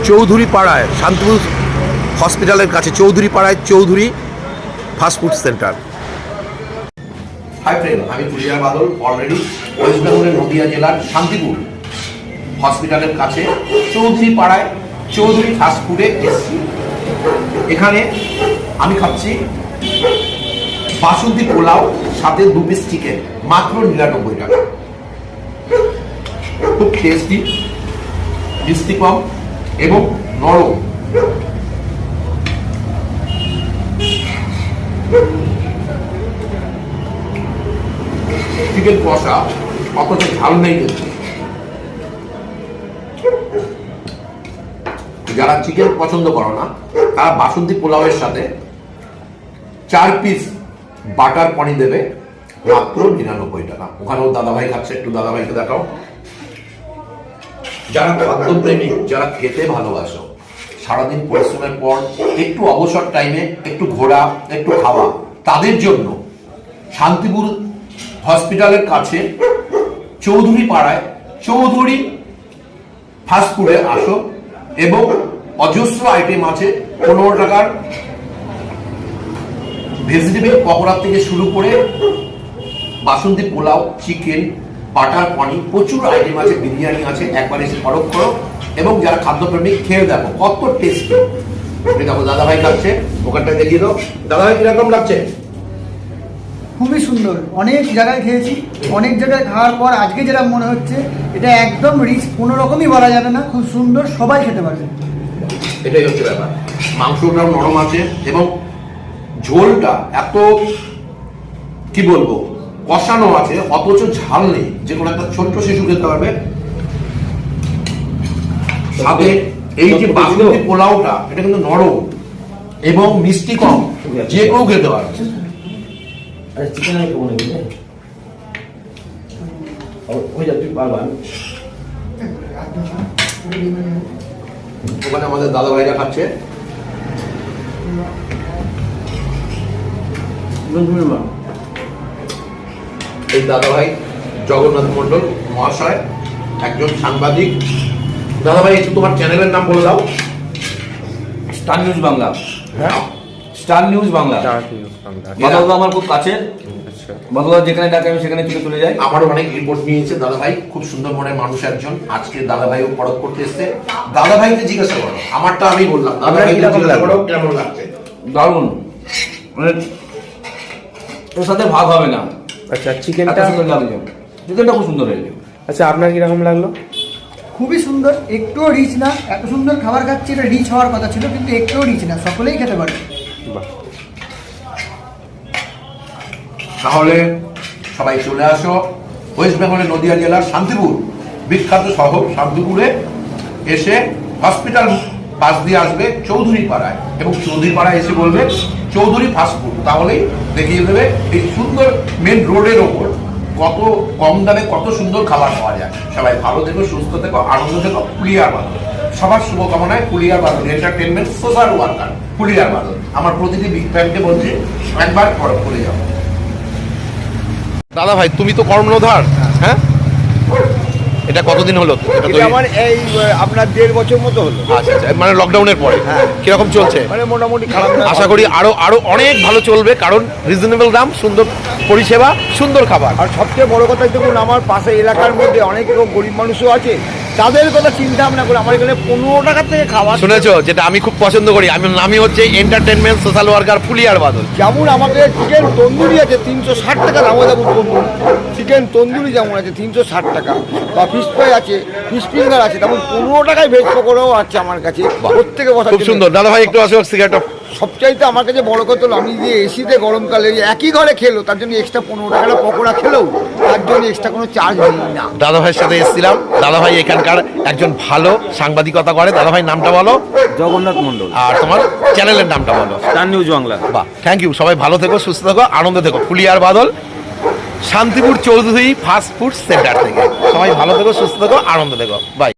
চৌধুরী পাড়ায়, শান্তিপুর হসপিটালের কাছে চৌধুরী পাড়ায় Chowdhury fast food centre. Hi friend, আমি পুলিয়ার বাদল। অলরেডি ওয়েস্ট বেঙ্গলের নদিয়া জেলার শান্তিপুর হসপিটালের কাছে চৌধুরী পাড়ায় চৌধুরী ফাস্টফুডে এসেছি। এখানে আমি খাচ্ছি বাসন্তী পোলাও, সাথে 2 পিস চিকেন, মাত্র 99 টাকা। খুব টেস্টি, মিষ্টি কম এবং নরম। চিকেন কষা, অথচ ঝাল নেই কিন্তু। যারা চিকেন পছন্দ করো না তারা বাসন্তী পোলাওয়ের সাথে 4 পিস বাটার পনির দেবে, মাত্র 99 টাকা। ওখানেও দাদাভাই খাচ্ছে, একটু দাদাভাইকে দেখাও। যারা খাদ্যপ্রেমিক, যারা খেতে ভালোবাসো, সারাদিন পরিশ্রমের পর একটু অবসর টাইমে একটু ঘোরা, একটু খাওয়া, তাদের জন্য শান্তিপুর হসপিটালের কাছে চৌধুরী পাড়ায় চৌধুরী ফাস্টফুডে আসো এবং অজস্র আইটেম আছে। 15 টাকার ভেজিটেবল পকোড়া থেকে শুরু করে বাসন্তী পোলাও, চিকেন, বাটার পনির, প্রচুর আইটেম আছে, বিরিয়ানি আছে। একবার এসে পরখ করো এবং যারা খাদ্যপ্রেমিক খেয়ে দেখো কত টেস্টি। দেখো দাদাভাই খাচ্ছে, ওখানটায় দেখিয়ে দাও। দাদাভাই কিরকম লাগছে? খুবই সুন্দর। অনেক জায়গায় খেয়েছি, অনেক জায়গায় খাওয়ার পর আজকে যেটা মনে হচ্ছে এটা একদম রিচ, কোনো রকমই বলা যাবে না, খুব সুন্দর, সবাই খেতে পারবে। এটাই হচ্ছে ব্যাপার। মাংসটাও নরম আছে এবং ঝোলটা এত কি বলবো কষানো আছে, অথচ ঝাল নেই, যে কোনো একটা ছোট্ট শিশু খেতে পারবে। সাথে এই যে বাসন্তী পোলাওটা, এটা কিন্তু নরম এবং মিষ্টি কম, যে কেউ খেতে পারবে। ওখানে আমাদের দাদা ভাইরা খাচ্ছে। এই দাদা ভাই জগন্নাথ মন্ডল মহাশয়, একজন সাংবাদিক। দাদা ভাই একটু তোমার চ্যানেলের নাম বলে দাও। Star news Bangla. হ্যাঁ, স্টার নিউজ বাংলা। বাদলদা আমার খুব কাছের, বাদলদা যেখানে ডাকে আমি সেখানে চলে যাই। আমারও অনেক রিপোর্ট নিয়েছে দাদা ভাই, খুব সুন্দর মনের মানুষ একজন। আজকে দাদা ভাইও পরখ করতে এসছে। দাদা ভাইকে জিজ্ঞাসা করো, আমারটা আমি বললাম, দাদা ভাইকে জিজ্ঞাসা করো কেমন লাগছে। দারুণ, মানে ওর সাথে ভাগ হবে না। আচ্ছা, চিকেনটা সুন্দর লাগছে, চিকেনটা খুব সুন্দর হয়েছে। আচ্ছা, আপনার কিরকম লাগলো? খুবই সুন্দর, একটুও রিচ না। এত সুন্দর খাবার খাচ্ছি, এটা রিচ হওয়ার কথা ছিল, কিন্তু একটুও রিচ না, সকলেই খেতে পারবে। বাহ, তাহলে সবাই চলে আসো ওয়েস্ট বেঙ্গলের নদিয়া জেলার শান্তিপুর, বিখ্যাত শহর শান্তিপুরে এসে হসপিটাল পাশ দিয়ে আসবে চৌধুরী পাড়ায়, এবং চৌধুরী পাড়ায় এসে বলবে চৌধুরী ফাস্টফুড, তাহলেই দেখিয়ে দেবে এই সুন্দর মেন রোডের ওপর কত কম দামে কত সুন্দর খাবার পাওয়া যায়। সবাই ভালো থেকো, সুস্থ থেকো, আনন্দ থেকো। পুলিয়ার বাদল, সবার শুভকামনায় পুলিয়ার বাদল এন্টারটেনমেন্ট সোশ্যাল ওয়ার্কার পুলিয়ার বাদল। আমার প্রতিটি বিগ ফ্যানকে বলছি একবার পরখ করে যাও। দাদা ভাই, তুমি তো কর্ণধার, হ্যাঁ? এটা কতদিন হলো? এটা আমার এই আপনার 1.5 বছর মতো হলো। আচ্ছা আচ্ছা, মানে লকডাউনের পরে। হ্যাঁ। কিরকম চলছে? মানে মোটামুটি খারাপ না। আশা করি আরো অনেক ভালো চলবে, কারণ রিজনেবল দাম, সুন্দর পরিষেবা, সুন্দর খাবার। আর সবচেয়ে বড় কথা দেখুন, আমার পাশে এলাকার মধ্যে অনেক লোক গরিব মানুষও আছে, তাদের কথা চিন্তা ভাবনা করে আমার এখানে 15 টাকা থেকে খাবার। শুনেছো, যেটা আমি খুব পছন্দ করি, আমি নামই হচ্ছে এন্টারটেনমেন্ট সোশ্যাল ওয়ার্কার পুলিয়ার বাদল। যেমন আমাদের চিকেন তন্দুরি আছে 360 টাকা দাম, তন্দুরি চিকেন তন্দুরি যেমন আছে 360 টাকা, বা ফিশ ফ্রাই আছে, ফিশ ফিঙ্গার আছে, তেমন 15 টাকায় ভেজ পকোড়াও আছে আমার কাছে। প্রত্যেকে বসা খুব সুন্দর। দাদা ভাই একটু আসো, সিগারেট। সবচাইতে আমার কাছে বড় কথা হলো, আমি যে এসিতে গরমকালে একই ঘরে খেলো, তার জন্য এক্সট্রা 15 টাকা পকোড়া খেলেও তার জন্য এক্সট্রা কোনো চার্জ নেই না। দাদা ভাইয়ের সাথে এসেছিলাম। দাদা ভাই এখানকার একজন ভালো সাংবাদিকতা করে। দাদা ভাই নামটা বলো। জগন্নাথ মন্ডল। আর তোমার চ্যানেলের নামটা বলো। Star news Bangla. বাহ, থ্যাংক ইউ। সবাই ভালো থেকো, সুস্থ থেকো, আনন্দ থেকো। পুলিয়ার বাদল, শান্তিপুর চৌধুরী ফাস্টফুড সেন্টার থেকে। সবাই ভালো থেকো, সুস্থ থেকো, আনন্দ থেকো। বাই।